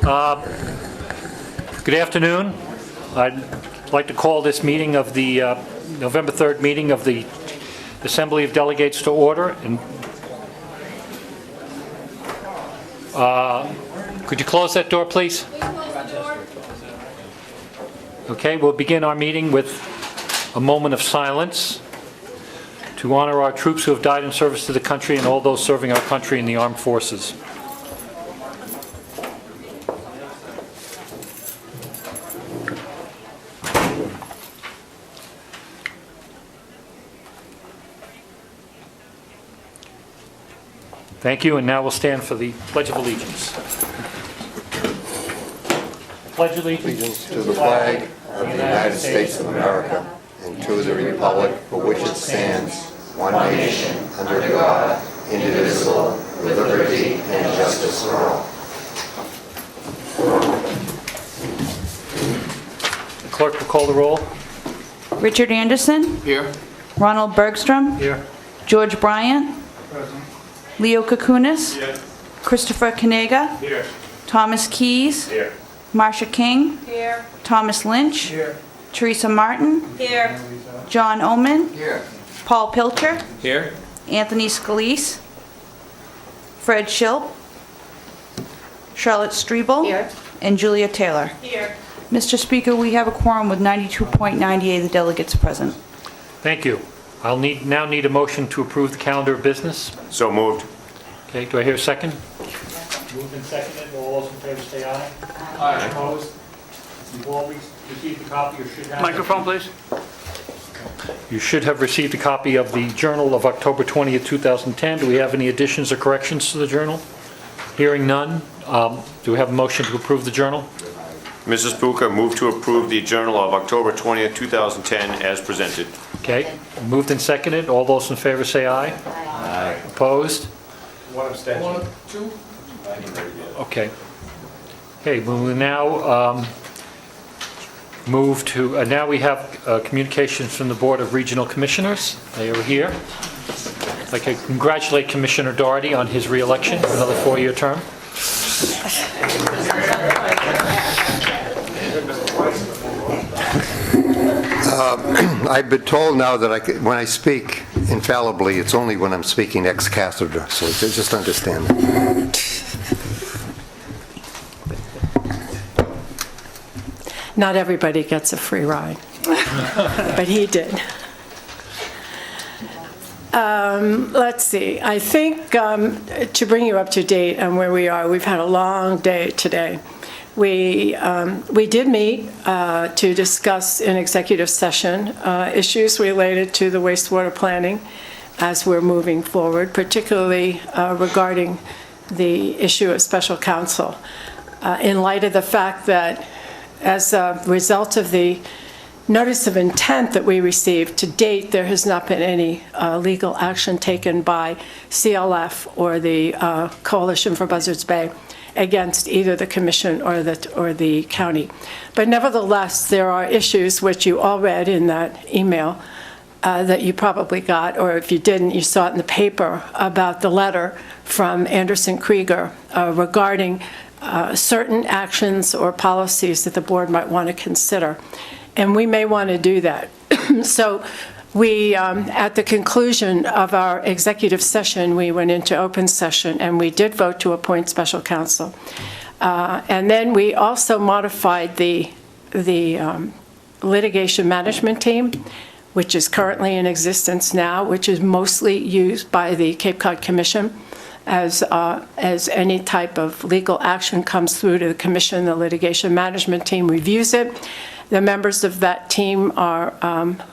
Good afternoon. I'd like to call this meeting of the November 3rd meeting of the Assembly of Delegates to order. And could you close that door, please? Okay, we'll begin our meeting with a moment of silence to honor our troops who have died in service to the country and all those serving our country in the armed forces. Thank you, and now we'll stand for the Pledge of Allegiance. Pledge allegiance to the flag of the United States of America and to the republic for which it stands, one nation, under God, indivisible, with liberty and justice for all. The clerk will call the roll. Richard Anderson. Here. Ronald Bergstrom. Here. George Bryant. Present. Leo Kukunis. Here. Christopher Kanega. Here. Thomas Keys. Here. Marcia King. Here. Thomas Lynch. Here. Teresa Martin. Here. John Oman. Here. Paul Pilcher. Here. Anthony Scalise. Fred Schilp. Charlotte Strebel. Here. And Julia Taylor. Here. Mr. Speaker, we have a quorum with 92.98 of the delegates present. Thank you. I'll now need a motion to approve the calendar of business. So moved. Okay, do I hear a second? Moved and seconded. All those in favor say aye. Aye. Opposed? You've all received a copy or should have. Microphone, please. You should have received a copy of the Journal of October 20th, 2010. Do we have any additions or corrections to the Journal? Hearing none, do we have a motion to approve the Journal? Mrs. Buka, move to approve the Journal of October 20th, 2010 as presented. Okay, moved and seconded. All those in favor say aye. Aye. Opposed? One abstention. 1, 2. Okay. Okay, we will now move to, now we have communications from the Board of Regional Commissioners. They are here. I'd like to congratulate Commissioner Doherty on his re-election for another 4-year term. I've been told now that when I speak infallibly, it's only when I'm speaking ex cathedra, so just understand that. Not everybody gets a free ride, but he did. Let's see. I think to bring you up to date on where we are, we've had a long day today. We did meet to discuss in executive session issues related to the wastewater planning as we're moving forward, particularly regarding the issue of special counsel. In light of the fact that as a result of the notice of intent that we received, to date there has not been any legal action taken by CLF or the Coalition for Buzzards Bay against either the commission or the county. But nevertheless, there are issues which you all read in that email that you probably got, or if you didn't, you saw it in the paper about the letter from Anderson Krieger regarding certain actions or policies that the board might want to consider. And we may want to do that. So we, at the conclusion of our executive session, we went into open session and we did vote to appoint special counsel. And then we also modified the litigation management team, which is currently in existence now, which is mostly used by the Cape Cod Commission. As any type of legal action comes through to the commission, the litigation management team reviews it. The members of that team are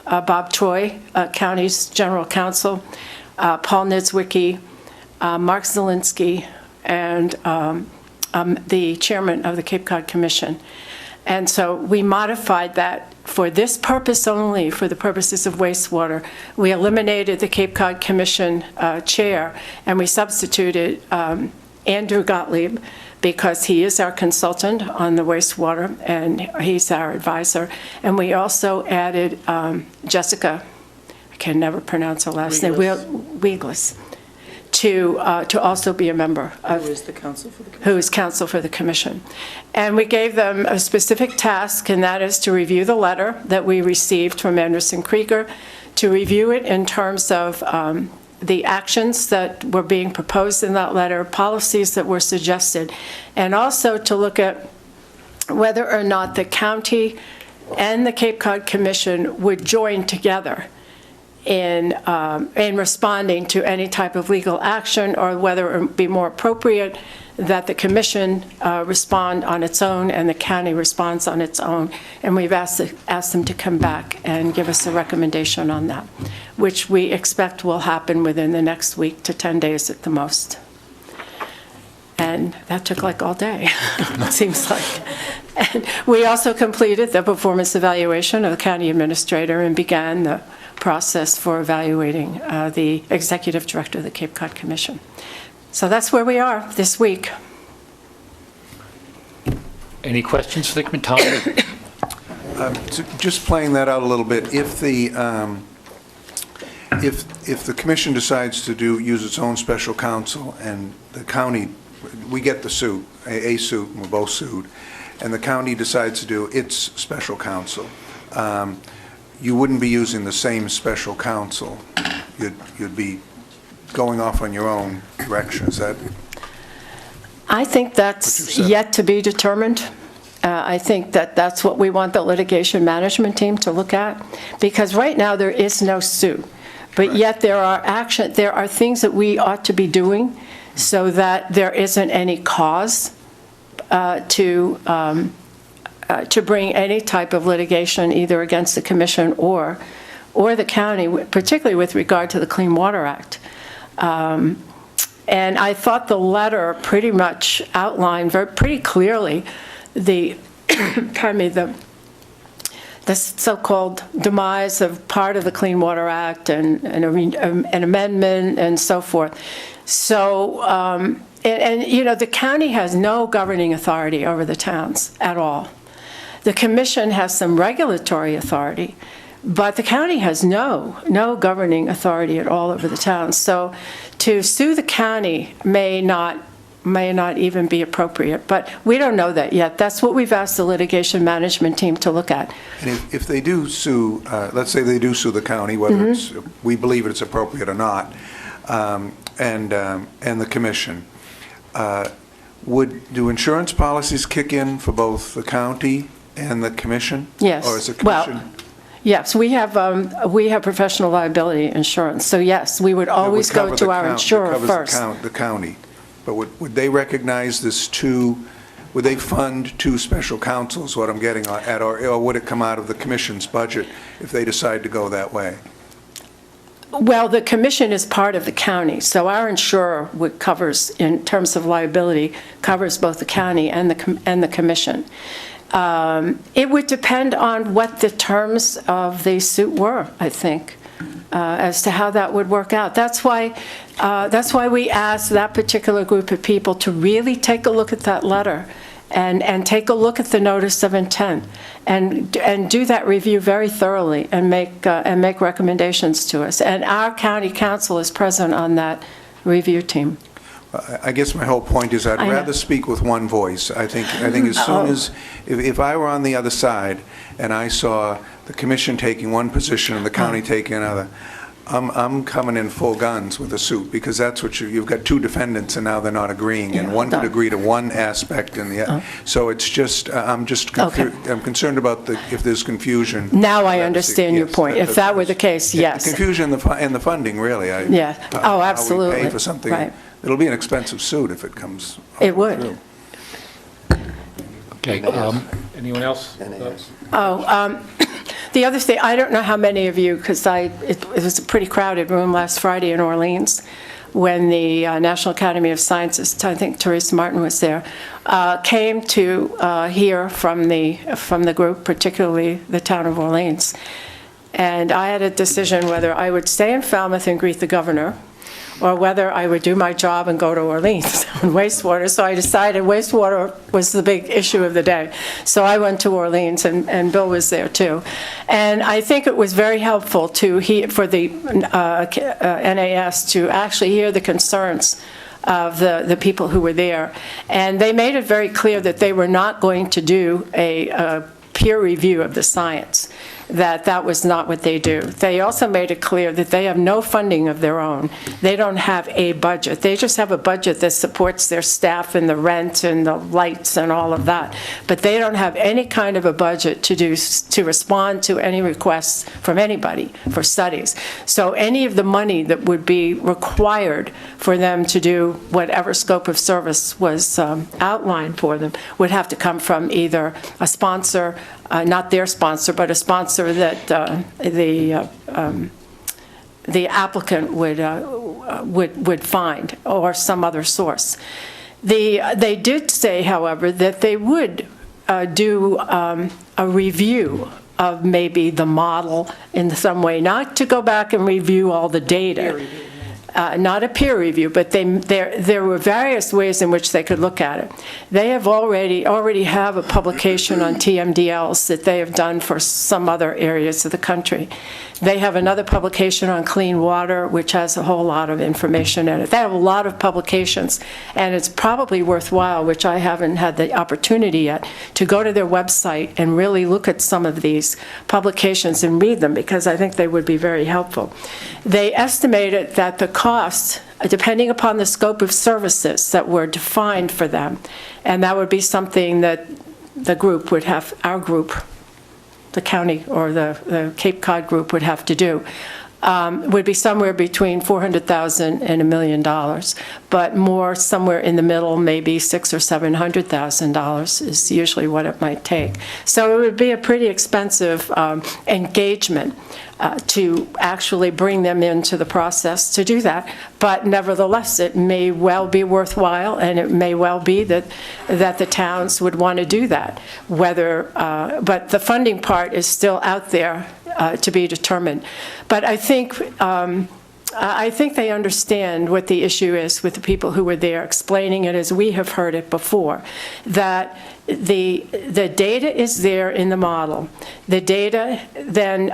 Bob Troy, County's General Counsel, Paul Niedzwiecki, Mark Zielinski, and the Chairman of the Cape Cod Commission. And so we modified that for this purpose only, for the purposes of wastewater. We eliminated the Cape Cod Commission chair, and we substituted Andrew Gottlieb, because he is our consultant on the wastewater, and he's our advisor. And we also added Jessica, I can never pronounce her last name, Weiglis, to also be a member of. Who is the counsel for the commission? Who is counsel for the commission. And we gave them a specific task, and that is to review the letter that we received from Anderson Krieger, to review it in terms of the actions that were being proposed in that letter, policies that were suggested, and also to look at whether or not the county and the Cape Cod Commission would join together in responding to any type of legal action, or whether it would be more appropriate that the commission respond on its own and the county responds on its own. And we've asked them to come back and give us a recommendation on that, which we expect will happen within the next week to 10 days at the most. And that took like all day, it seems like. And we also completed the performance evaluation of the county administrator and began the process for evaluating the executive director of the Cape Cod Commission. So that's where we are this week. Any questions for the committee? Just playing that out a little bit, if the commission decides to use its own special counsel and the county, we get the suit, a suit, and we're both sued, and the county decides to do its special counsel, you wouldn't be using the same special counsel. You'd be going off on your own direction. Is that? I think that's yet to be determined. I think that that's what we want the litigation management team to look at, because right now there is no suit, but yet there are things that we ought to be doing so that there isn't any cause to bring any type of litigation either against the commission or the county, particularly with regard to the Clean Water Act. And I thought the letter pretty much outlined pretty clearly the the so-called demise of part of the Clean Water Act and an amendment and so forth. So, and you know, the county has no governing authority over the towns at all. The commission has some regulatory authority, but the county has no governing authority at all over the towns. So to sue the county may not even be appropriate, but we don't know that yet. That's what we've asked the litigation management team to look at. And if they do sue, let's say they do sue the county, whether it's, we believe it's appropriate or not, and the commission, do insurance policies kick in for both the county and the commission? Yes. Or is the commission? Well, yes, we have professional liability insurance. So yes, we would always go to our insurer first. The county. But would they recognize this would they fund two special counsels, what I'm getting at, or would it come out of the commission's budget if they decide to go that way? Well, the commission is part of the county, so our insurer covers, in terms of liability, covers both the county and the commission. It would depend on what the terms of the suit were, I think, as to how that would work out. That's why we asked that particular group of people to really take a look at that letter and take a look at the notice of intent and do that review very thoroughly and make recommendations to us. And our county counsel is present on that review team. I guess my whole point is I'd rather speak with one voice. I think as soon as, if I were on the other side and I saw the commission taking one position and the county taking another, I'm coming in full guns with a suit, because that's what you've got two defendants and now they're not agreeing, and one could agree to one aspect and the other. So it's just, I'm concerned about if there's confusion. Now I understand your point. If that were the case, yes. Confusion in the funding, really. Yeah. Oh, absolutely. How we pay for something. Right. It'll be an expensive suit if it comes. It would. Through. Okay, anyone else? The other thing, I don't know how many of you, because it was a pretty crowded room last Friday in Orleans when the National Academy of Sciences, I think Teresa Martin was there, came to hear from the group, particularly the town of Orleans. And I had a decision whether I would stay in Falmouth and greet the governor, or whether I would do my job and go to Orleans on wastewater. So I decided wastewater was the big issue of the day. So I went to Orleans, and Bill was there too. And I think it was very helpful for the NAS to actually hear the concerns of the people who were there. And they made it very clear that they were not going to do a peer review of the science, that was not what they do. They also made it clear that they have no funding of their own. They don't have a budget. They just have a budget that supports their staff and the rent and the lights and all of that. But they don't have any kind of a budget to respond to any requests from anybody for studies. So any of the money that would be required for them to do whatever scope of service was outlined for them would have to come from either a sponsor, not their sponsor, but a sponsor that the applicant would find, or some other source. They did say, however, that they would do a review of maybe the model in some way, not to go back and review all the data. Not a peer review, but there were various ways in which they could look at it. They have already have a publication on TMDLs that they have done for some other areas of the country. They have another publication on clean water, which has a whole lot of information in it. They have a lot of publications, and it's probably worthwhile, which I haven't had the opportunity yet, to go to their website and really look at some of these publications and read them, because I think they would be very helpful. They estimated that the cost, depending upon the scope of services that were defined for them, and that would be something that the group would have, our group, the county or the Cape Cod group would have to do, would be somewhere between $400,000 and $1 million, but more somewhere in the middle, maybe $600,000 or $700,000 is usually what it might take. So it would be a pretty expensive engagement to actually bring them into the process to do that. But nevertheless, it may well be worthwhile, and it may well be that the towns would want to do that. But the funding part is still out there to be determined. But I think they understand what the issue is with the people who were there, explaining it as we have heard it before, that the data is there in the model. The data then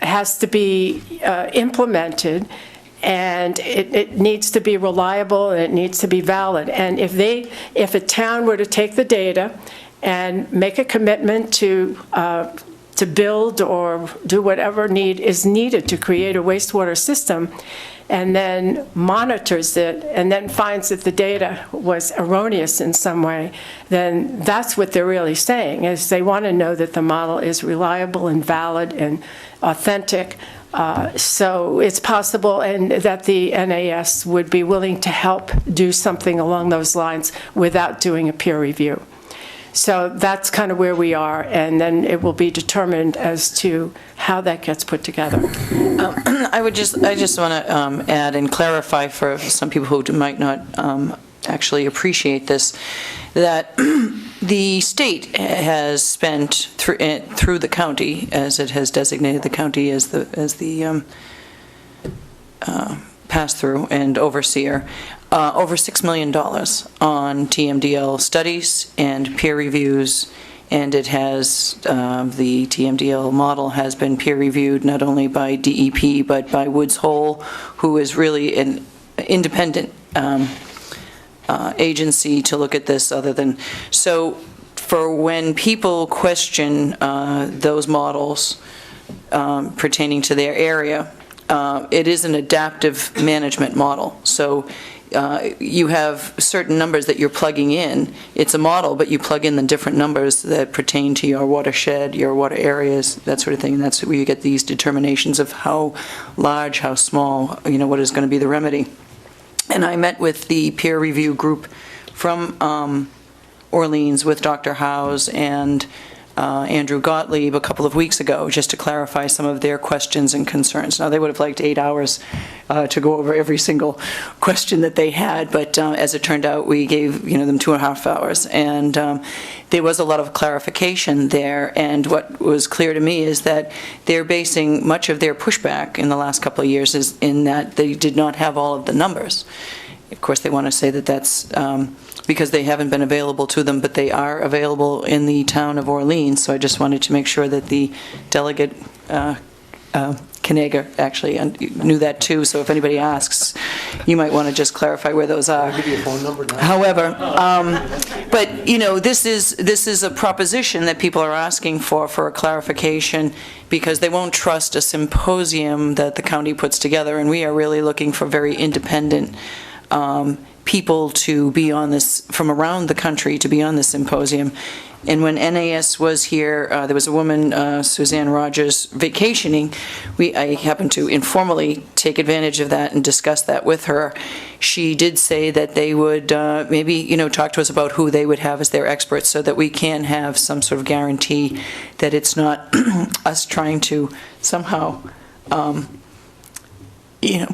has to be implemented, and it needs to be reliable, and it needs to be valid. And if a town were to take the data and make a commitment to build or do whatever is needed to create a wastewater system, and then monitors it, and then finds that the data was erroneous in some way, then that's what they're really saying, is they want to know that the model is reliable and valid and authentic. So it's possible, and that the NAS would be willing to help do something along those lines without doing a peer review. So that's kind of where we are, and then it will be determined as to how that gets put together. I just want to add and clarify for some people who might not actually appreciate this, that the state has spent through the county, as it has designated the county as the pass-through and overseer, over $6 million on TMDL studies and peer reviews, and it has, the TMDL model has been peer reviewed not only by DEP but by Woods Hole, who is really an independent agency to look at this other than, so for when people question those models pertaining to their area, it is an adaptive management model. So you have certain numbers that you're plugging in. It's a model, but you plug in the different numbers that pertain to your watershed, your water areas, that sort of thing. And that's where you get these determinations of how large, how small, what is going to be the remedy. And I met with the peer review group from Orleans with Dr. Howes and Andrew Gottlieb a couple of weeks ago, just to clarify some of their questions and concerns. Now, they would have liked 8 hours to go over every single question that they had, but as it turned out, we gave them 2.5 hours. And there was a lot of clarification there, and what was clear to me is that they're basing much of their pushback in the last couple of years is in that they did not have all of the numbers. Of course, they want to say that that's because they haven't been available to them, but they are available in the town of Orleans, so I just wanted to make sure that the delegate, Kanega, actually knew that too, so if anybody asks, you might want to just clarify where those are. I'll give you a phone number now. However, but, this is a proposition that people are asking for a clarification, because they won't trust a symposium that the county puts together, and we are really looking for very independent people to be on this, from around the country, to be on this symposium. And when NAS was here, there was a woman, Suzanne Rogers, vacationing. I happened to informally take advantage of that and discuss that with her. She did say that they would maybe, talk to us about who they would have as their experts, so that we can have some sort of guarantee that it's not us trying to somehow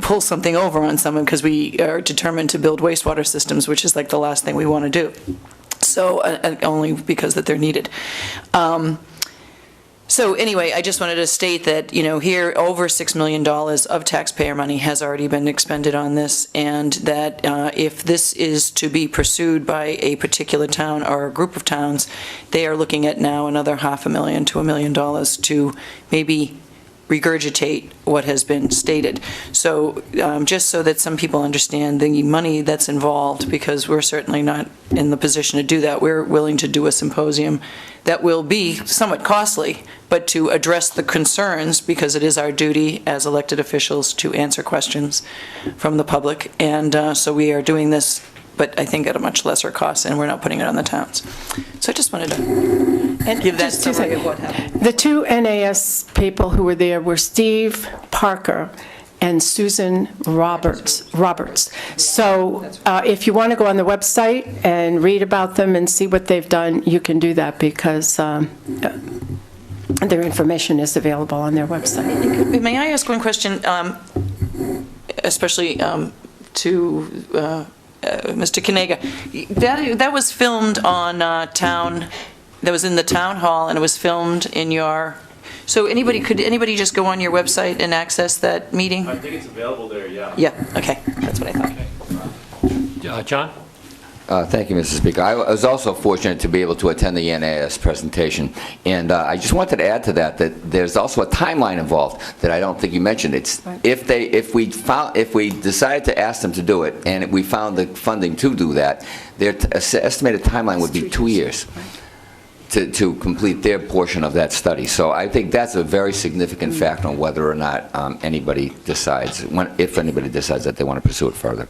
pull something over on someone because we are determined to build wastewater systems, which is like the last thing we want to do. So only because that they're needed. So anyway, I just wanted to state that, here over $6 million of taxpayer money has already been expended on this, and that if this is to be pursued by a particular town or a group of towns, they are looking at now another $500,000 to $1 million to maybe regurgitate what has been stated. So just so that some people understand the money that's involved, because we're certainly not in the position to do that. We're willing to do a symposium that will be somewhat costly, but to address the concerns, because it is our duty as elected officials to answer questions from the public. And so we are doing this, but I think at a much lesser cost, and we're not putting it on the towns. So I just wanted to give that summary of what happened. The two NAS people who were there were Steve Parker and Susan Roberts. So if you want to go on the website and read about them and see what they've done, you can do that, because their information is available on their website. May I ask one question, especially to Mr. Kanega? That was filmed on town, that was in the town hall, and it was filmed in your, so could anybody just go on your website and access that meeting? I think it's available there, yeah. Yeah, okay, that's what I thought. John? Thank you, Mr. Speaker. I was also fortunate to be able to attend the NAS presentation, and I just wanted to add to that there's also a timeline involved that I don't think you mentioned. It's right. If we decided to ask them to do it, and we found the funding to do that, their estimated timeline would be 2 years to complete their portion of that study. So I think that's a very significant factor on whether or not anybody decides, if anybody decides that they want to pursue it further.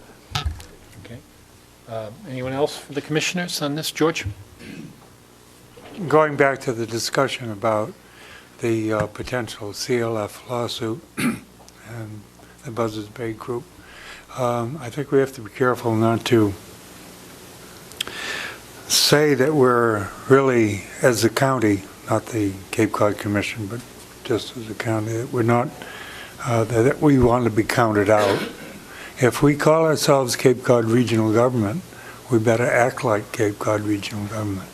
Anyone else for the commissioners on this? George? Going back to the discussion about the potential CLF lawsuit and the Buzzards Bay Group, I think we have to be careful not to say that we're really, as a county, not the Cape Cod Commission, but just as a county, that we're not, that we want to be counted out. If we call ourselves Cape Cod Regional Government, we better act like Cape Cod Regional Government.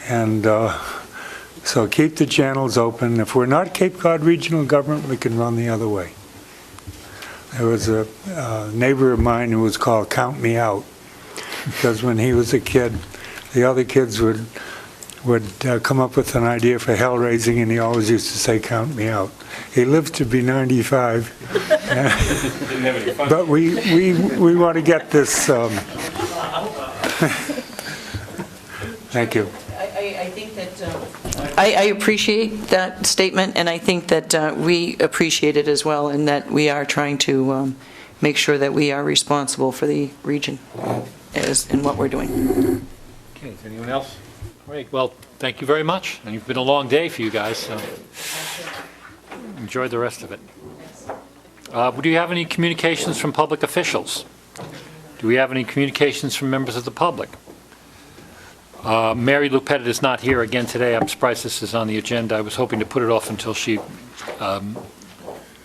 And so keep the channels open. If we're not Cape Cod Regional Government, we can run the other way. There was a neighbor of mine who was called Count Me Out, because when he was a kid, the other kids would come up with an idea for hell raising, and he always used to say, "Count me out." He lived to be 95, but we want to get this. Thank you. I think that I appreciate that statement, and I think that we appreciate it as well, and that we are trying to make sure that we are responsible for the region in what we're doing. Okay, is anyone else? Great, well, thank you very much. And it's been a long day for you guys, so enjoy the rest of it. Do you have any communications from public officials? Do we have any communications from members of the public? Mary Lou Pettit is not here again today. I'm surprised this is on the agenda. I was hoping to put it off until she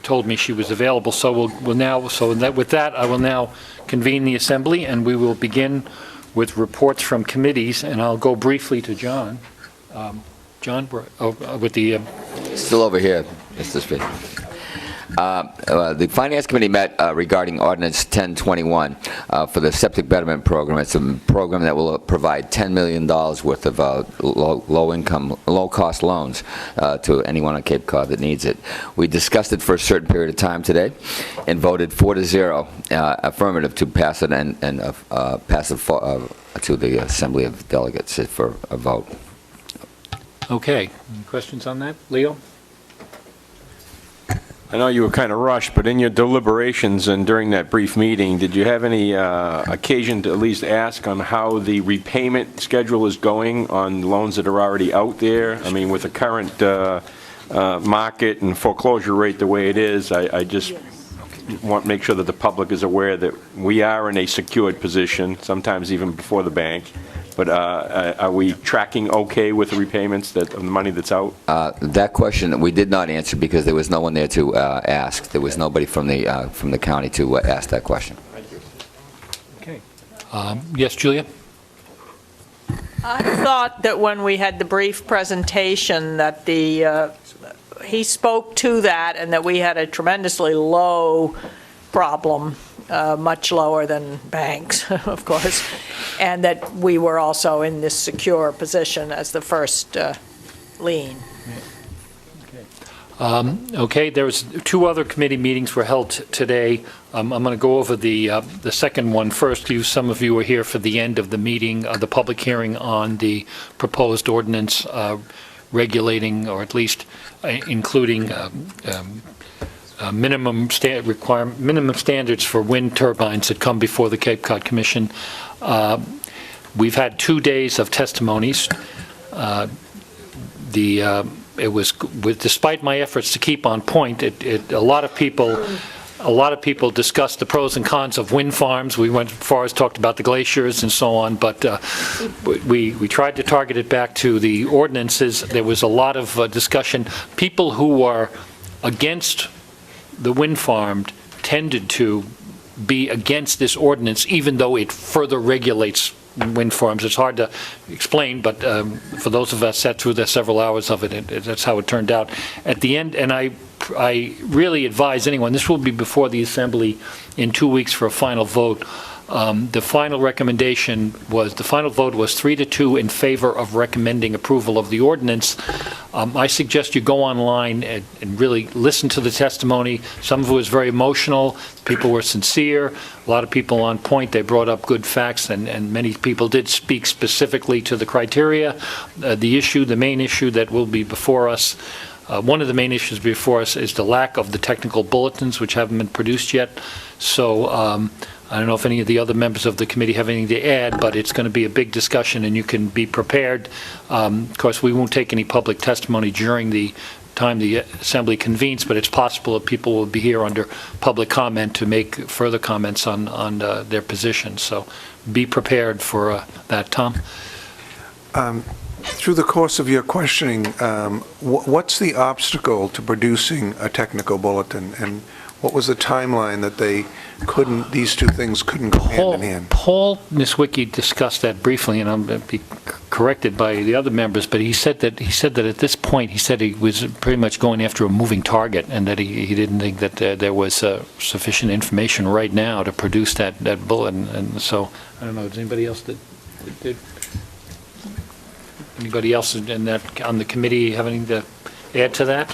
told me she was available. So with that, I will now convene the assembly, and we will begin with reports from committees, and I'll go briefly to John. John, with the... Still over here, Mr. Speaker. The Finance Committee met regarding Ordinance 1021 for the Septic Betterment Program. It's a program that will provide $10 million worth of low-income, low-cost loans to anyone on Cape Cod that needs it. We discussed it for a certain period of time today and voted 4-0 affirmative to pass it and pass it to the Assembly of Delegates for a vote. Okay. Any questions on that? Leo? I know you were kind of rushed, but in your deliberations and during that brief meeting, did you have any occasion to at least ask on how the repayment schedule is going on loans that are already out there? I mean, with the current market and foreclosure rate the way it is, I just want to make sure that the public is aware that we are in a secured position, sometimes even before the bank. But are we tracking okay with the repayments of the money that's out? That question we did not answer because there was no one there to ask. There was nobody from the county to ask that question. Thank you. Okay. Yes, Julia? I thought that when we had the brief presentation that he spoke to that and that we had a tremendously low problem, much lower than banks, of course, and that we were also in this secure position as the first lien. Okay, there's 2 other committee meetings were held today. I'm going to go over the second one first. Some of you were here for the end of the meeting, the public hearing on the proposed ordinance regulating, or at least including minimum standards for wind turbines that come before the Cape Cod Commission. We've had 2 days of testimonies. It was, despite my efforts to keep on point, a lot of people discussed the pros and cons of wind farms. We went as far as talked about the glaciers and so on, but we tried to target it back to the ordinances. There was a lot of discussion. People who are against the wind farm tended to be against this ordinance, even though it further regulates wind farms. It's hard to explain, but for those of us sat through the several hours of it, that's how it turned out. At the end, and I really advise anyone, this will be before the Assembly in 2 weeks for a final vote. The final recommendation was, the final vote was 3-2 in favor of recommending approval of the ordinance. I suggest you go online and really listen to the testimony. Some of it was very emotional. People were sincere. A lot of people on point. They brought up good facts, and many people did speak specifically to the criteria. The main issue that will be before us, one of the main issues before us is the lack of the technical bulletins, which haven't been produced yet. So I don't know if any of the other members of the committee have anything to add, but it's going to be a big discussion, and you can be prepared. Of course, we won't take any public testimony during the time the Assembly convenes, but it's possible that people will be here under public comment to make further comments on their position. So be prepared for that. Tom? Through the course of your questioning, what's the obstacle to producing a technical bulletin, and what was the timeline that these two things couldn't go hand in hand? Paul Niswicki discussed that briefly, and I'm going to be corrected by the other members, but he said that at this point, he was pretty much going after a moving target, and that he didn't think that there was sufficient information right now to produce that bulletin. And so, I don't know, does anybody else that did? Anybody else in that on the committee have anything to add to that?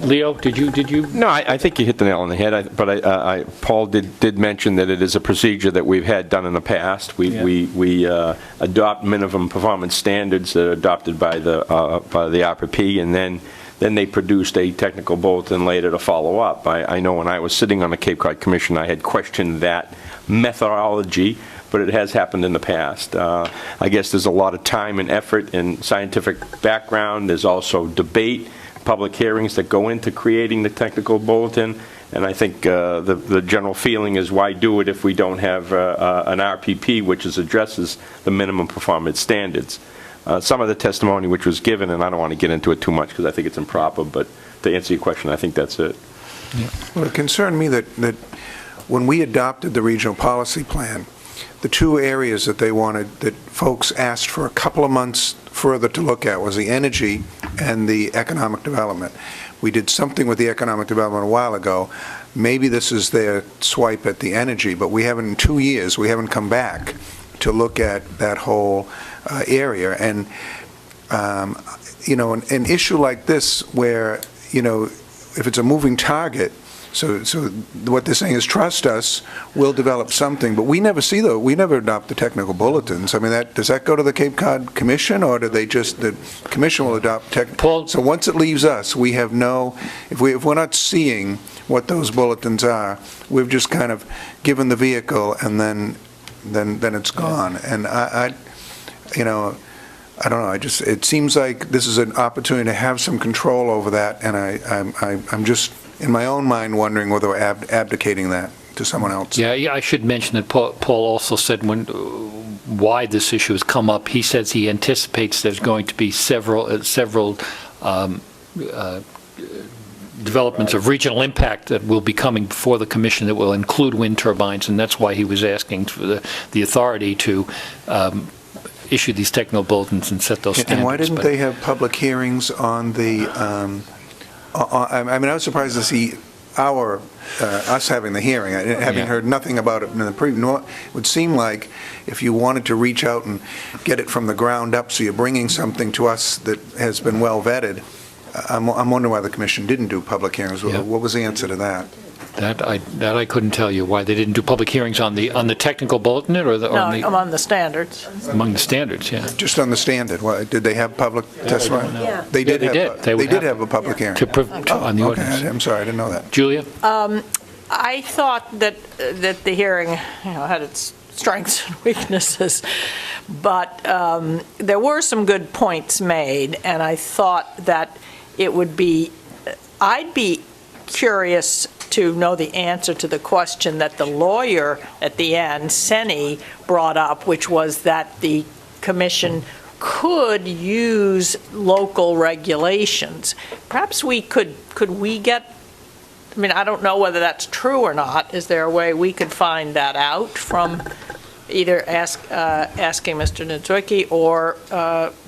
Leo, did you? No, I think you hit the nail on the head. But Paul did mention that it is a procedure that we've had done in the past. We adopt minimum performance standards that are adopted by the RPP, and then they produced a technical bulletin later to follow up. I know when I was sitting on the Cape Cod Commission, I had questioned that methodology, but it has happened in the past. I guess there's a lot of time and effort and scientific background. There's also debate, public hearings that go into creating the technical bulletin, And I think the general feeling is, why do it if we don't have an RPP which addresses the minimum performance standards? Some of the testimony which was given, and I don't want to get into it too much because I think it's improper, but to answer your question, I think that's it. Yeah. Well, it concerned me that when we adopted the regional policy plan, the two areas that they wanted, that folks asked for a couple of months further to look at, was the energy and the economic development. We did something with the economic development a while ago. Maybe this is their swipe at the energy, but we haven't, in 2 years, we haven't come back to look at that whole area. And, you know, an issue like this where, you know, if it's a moving target, so what they're saying is, trust us, we'll develop something. But we never see we never adopt the technical bulletins. I mean, does that go to the Cape Cod Commission, or do they just, the Commission will adopt Paul? So once it leaves us, we have no, if we're not seeing what those bulletins are, we've just kind of given the vehicle, and then it's gone. And you know, I don't know, it seems like this is an opportunity to have some control over that, and I'm just, in my own mind, wondering whether we're abdicating that to someone else. Yeah, I should mention that Paul also said why this issue has come up. He says he anticipates there's going to be several developments of regional impact that will be coming before the Commission that will include wind turbines, and that's why he was asking for the authority to issue these technical bulletins and set those standards. And why didn't they have public hearings on the, I mean, I was surprised to see us having the hearing, having heard nothing about it in the previous. It would seem like if you wanted to reach out and get it from the ground up, so you're bringing something to us that has been well vetted, I'm wondering why the Commission didn't do public hearings. Yeah. What was the answer to that? That I couldn't tell you why they didn't do public hearings on the technical bulletin, or among the standards. Among the standards, yeah. Just on the standard. Did they have public testimony? Yeah. They did. They did have a public hearing. On the ordinance. Okay, I'm sorry, I didn't know that. Julia? I thought that the hearing, had its strengths and weaknesses, but there were some good points made, and I thought that I'd be curious to know the answer to the question that the lawyer at the end, Senny, brought up, which was that the Commission could use local regulations. Perhaps could we get, I mean, I don't know whether that's true or not. Is there a way we could find that out from either asking Mr. Nedzwicki or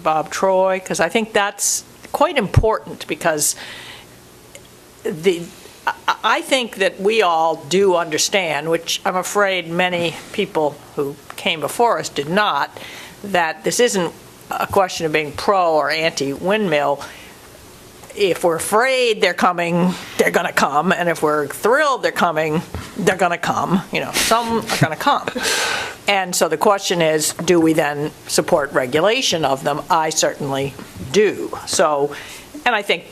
Bob Troy? Because I think that's quite important, because I think that we all do understand, which I'm afraid many people who came before us did not, that this isn't a question of being pro or anti-windmill. If we're afraid they're coming, they're going to come, and if we're thrilled they're coming, they're going to come. Some are going to come. And so the question is, do we then support regulation of them? I certainly do. So, and I think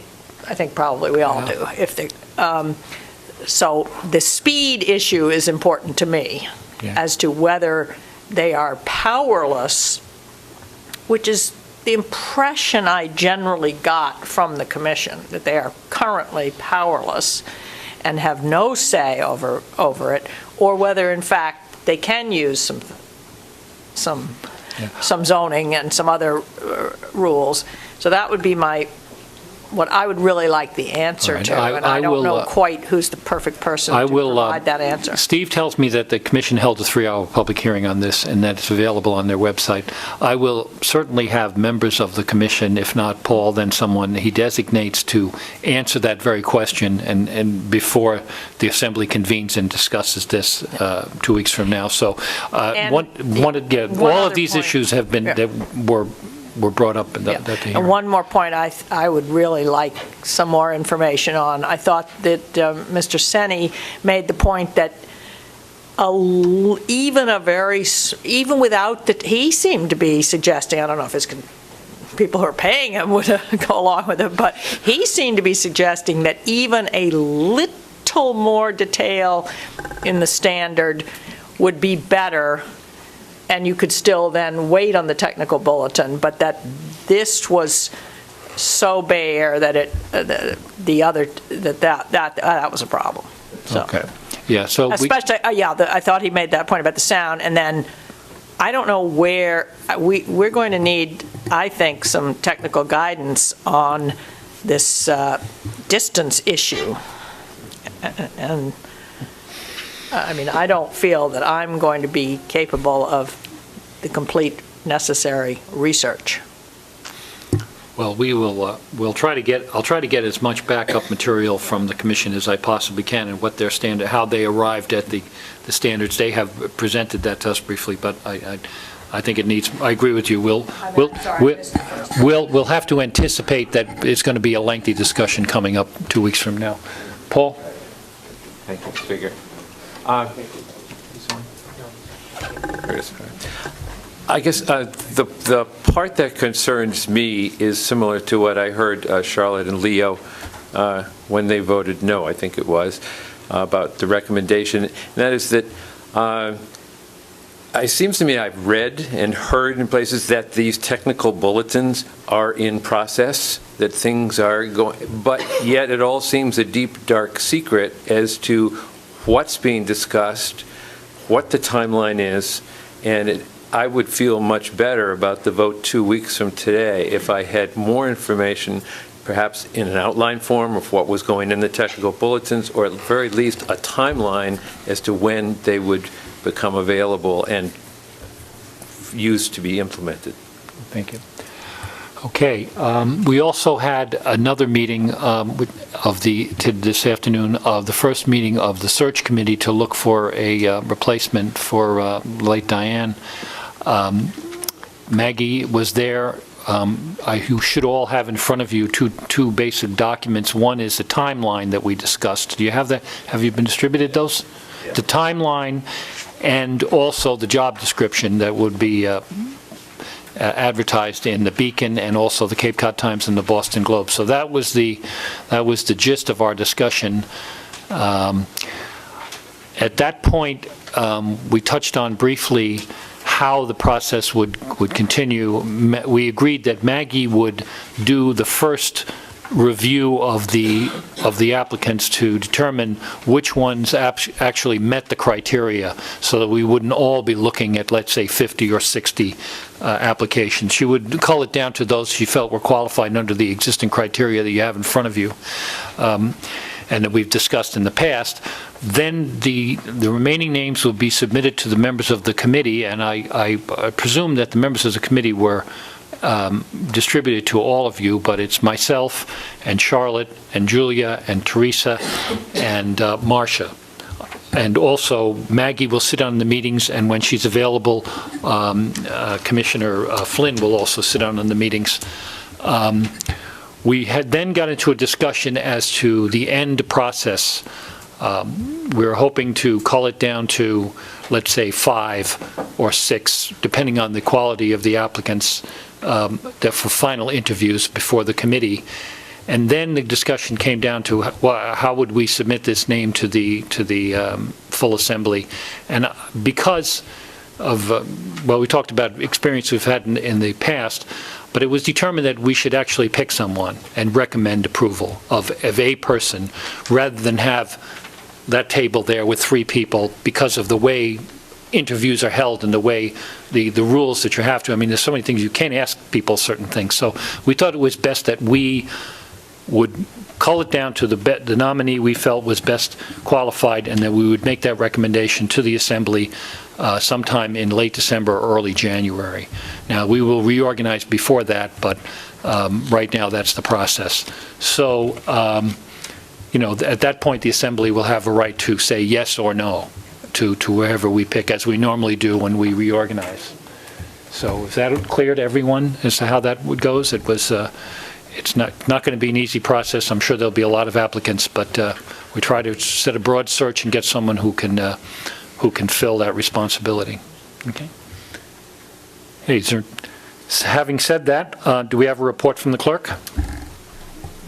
probably we all do. So the speed issue is important to me, as to whether they are powerless, which is the impression I generally got from the Commission, that they are currently powerless and have no say over it, or whether in fact they can use some zoning and some other rules. So that would be what I would really like the answer to, and I don't know quite who's the perfect person to provide that answer. Steve tells me that the Commission held a 3-hour public hearing on this, and that it's available on their website. I will certainly have members of the Commission, if not Paul, then someone he designates to answer that very question, and before the Assembly convenes and discusses this 2 weeks from now. So all of these issues have been, that were brought up in that hearing. And one more point I would really like some more information on. I thought that Mr. Senny made the point that even without he seemed to be suggesting, I don't know if his people who are paying him would go along with it, but he seemed to be suggesting that even a little more detail in the standard would be better, and you could still then wait on the technical bulletin, but that this was so bare that that was a problem. So. Okay. Yeah, so Especially, I thought he made that point about the sound, and then I don't know where, we're going to need, I think, some technical guidance on this distance issue. And, I mean, I don't feel that I'm going to be capable of the complete necessary research. Well, we'll try to get, I'll try to get as much backup material from the commission as I possibly can and what their standard, how they arrived at the standards. They have presented that to us briefly, but I think it needs, I agree with you. We'll have to anticipate that it's going to be a lengthy discussion coming up 2 weeks from now. Paul? Thank you, Speaker. I guess the part that concerns me is similar to what I heard Charlotte and Leo when they voted no, I think it was, about the recommendation. And that is that it seems to me I've read and heard in places that these technical bulletins are in process, that things are going, but yet it all seems a deep, dark secret as to what's being discussed, what the timeline is, and I would feel much better about the vote 2 weeks from today if I had more information, perhaps in an outline form of what was going in the technical bulletins, or at the very least a timeline as to when they would become available and used to be implemented. Thank you. Okay, we also had another meeting this afternoon of the first meeting of the search committee to look for a replacement for late Diane. Maggie was there. You should all have in front of you two basic documents. One is the timeline that we discussed. Do you have that? Have you been distributed those? Yeah. The timeline and also the job description that would be advertised in the Beacon and also the Cape Cod Times and the Boston Globe. So that was the gist of our discussion. At that point, we touched on briefly how the process would continue. We agreed that Maggie would do the first review of the applicants to determine which ones actually met the criteria, so that we wouldn't all be looking at, let's say, 50 or 60 applications. She would cull it down to those she felt were qualified under the existing criteria that you have in front of you, and that we've discussed in the past. Then the remaining names will be submitted to the members of the committee, and I presume that the members of the committee were distributed to all of you, but it's myself and Charlotte and Julia and Teresa and Marcia. And also Maggie will sit on the meetings, and when she's available, Commissioner Flynn will also sit on the meetings. We had then got into a discussion as to the end process. We were hoping to cull it down to, let's say, 5 or 6, depending on the quality of the applicants, that for final interviews before the committee. And then the discussion came down to how would we submit this name to the full assembly. And because of, we talked about experience we've had in the past, but it was determined that we should actually pick someone and recommend approval of a person, rather than have that table there with 3 people, because of the way interviews are held and the way the rules that you have to. I mean, there's so many things, you can't ask people certain things. So we thought it was best that we would cull it down to the nominee we felt was best qualified, and that we would make that recommendation to the assembly sometime in late December or early January. Now, we will reorganize before that, but right now that's the process. So, at that point, the assembly will have a right to say yes or no to wherever we pick, as we normally do when we reorganize. So is that clear to everyone as to how that goes? It was, it's not going to be an easy process. I'm sure there'll be a lot of applicants, but we try to set a broad search and get someone who can fill that responsibility. Okay. Hey, having said that, do we have a report from the clerk?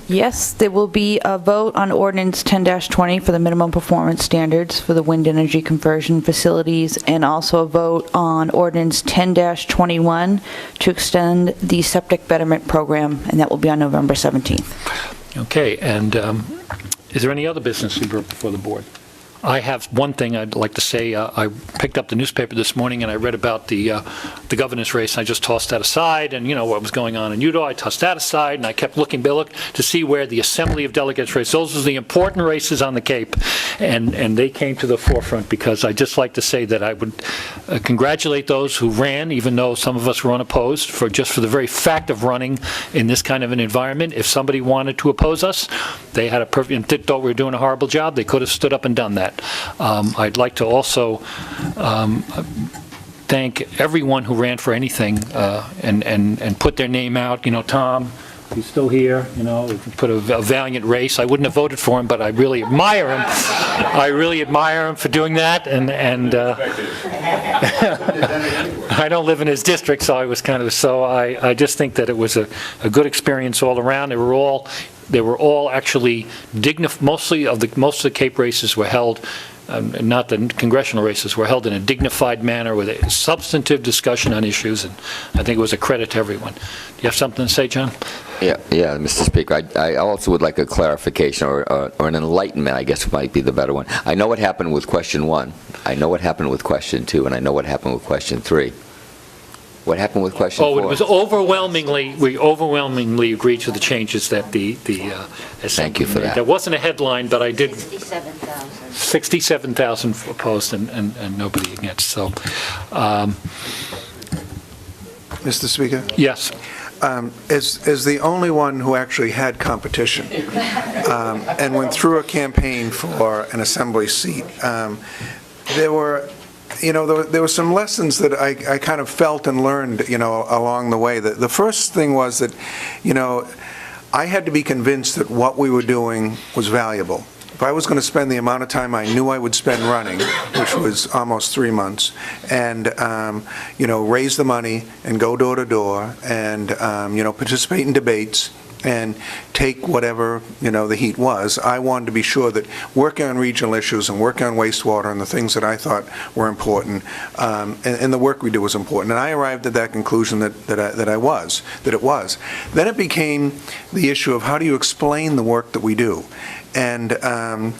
Yes, there will be a vote on ordinance 10-20 for the minimum performance standards for the wind energy conversion facilities, and also a vote on ordinance 10-21 to extend the septic betterment program, and that will be on November 17th. Okay, and is there any other business we brought before the board? I have one thing I'd like to say. I picked up the newspaper this morning and I read about the governor's race. I just tossed that aside, and what was going on in Utah, I tossed that aside, and I kept looking to see where the Assembly of Delegates race. Those are the important races on the Cape, and they came to the forefront because I just like to say that I would congratulate those who ran, even though some of us were unopposed, for the very fact of running in this kind of an environment. If somebody wanted to oppose us, they had and thought we were doing a horrible job, they could have stood up and done that. I'd like to also thank everyone who ran for anything and put their name out. Tom, he's still here, put a valiant race. I wouldn't have voted for him, but I really admire him. I really admire him for doing that, and I don't live in his district, so I was I just think that it was a good experience all around. They were all actually most of the Cape races were held, not the congressional races, were held in a dignified manner with a substantive discussion on issues, and I think it was a credit to everyone. Do you have something to say, John? Yeah, Mr. Speaker. I also would like a clarification or an enlightenment, I guess might be the better one. I know what happened with question 1. I know what happened with question 2, and I know what happened with question 3. What happened with question 4? It was we overwhelmingly agreed to the changes that the Assembly Thank you for made. that. There wasn't a headline, but I did. 67,000. 67,000 opposed and nobody against, so. Mr. Speaker? Yes. As the only one who actually had competition and went through a campaign for an assembly seat, there were some lessons that I kind of felt and learned, along the way. The first thing was that, I had to be convinced that what we were doing was valuable. If I was going to spend the amount of time I knew I would spend running, which was almost 3 months, and, raise the money and go door to door and, participate in debates and take whatever, the heat was, I wanted to be sure that working on regional issues and working on wastewater and the things that I thought were important, and the work we do was important. And I arrived at that conclusion that it was. Then it became the issue of how do you explain the work that we do? And I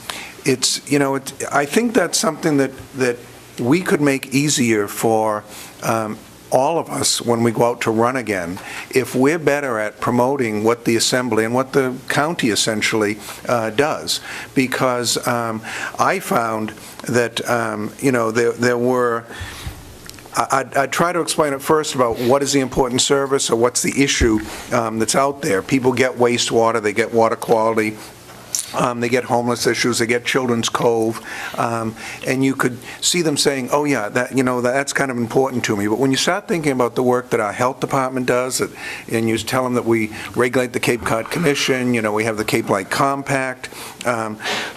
think that's something that we could make easier for all of us when we go out to run again, if we're better at promoting what the Assembly and what the county essentially does. Because I found that, there were, I'd try to explain it first about what is the important service or what's the issue that's out there. People get wastewater, they get water quality, they get homeless issues, they get Children's Cove, and you could see them saying, oh yeah, that's kind of important to me. But when you start thinking about the work that our health department does, and you tell them that we regulate the Cape Cod Commission, we have the Cape Light Compact,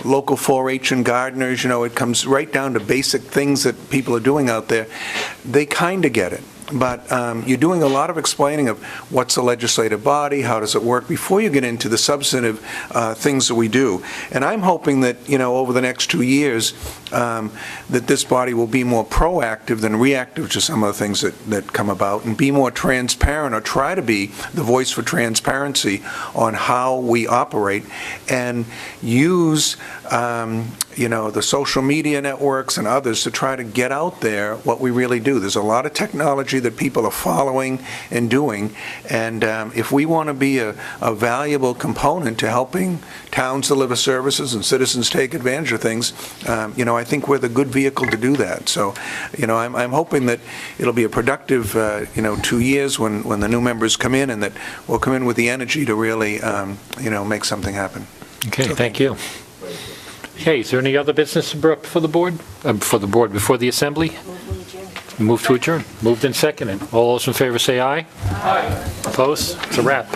local 4-H and gardeners, it comes right down to basic things that people are doing out there, they kind of get it. But you're doing a lot of explaining of what's the legislative body, how does it work, before you get into the substantive things that we do. And I'm hoping that, over the next 2 years, that this body will be more proactive than reactive to some of the things that come about, and be more transparent, or try to be the voice for transparency on how we operate, and use the social media networks and others to try to get out there what we really do. There's a lot of technology that people are following and doing, and if we want to be a valuable component to helping towns deliver services and citizens take advantage of things, I think we're the good vehicle to do that. So, I'm hoping that it'll be a productive, 2 years when the new members come in, and that we'll come in with the energy to really, make something happen. Okay, thank you. Okay, is there any other business before the board? Before the Assembly? Move to adjourn. Moved and seconded. All those in favor say aye. Aye. Opposed? It's a wrap.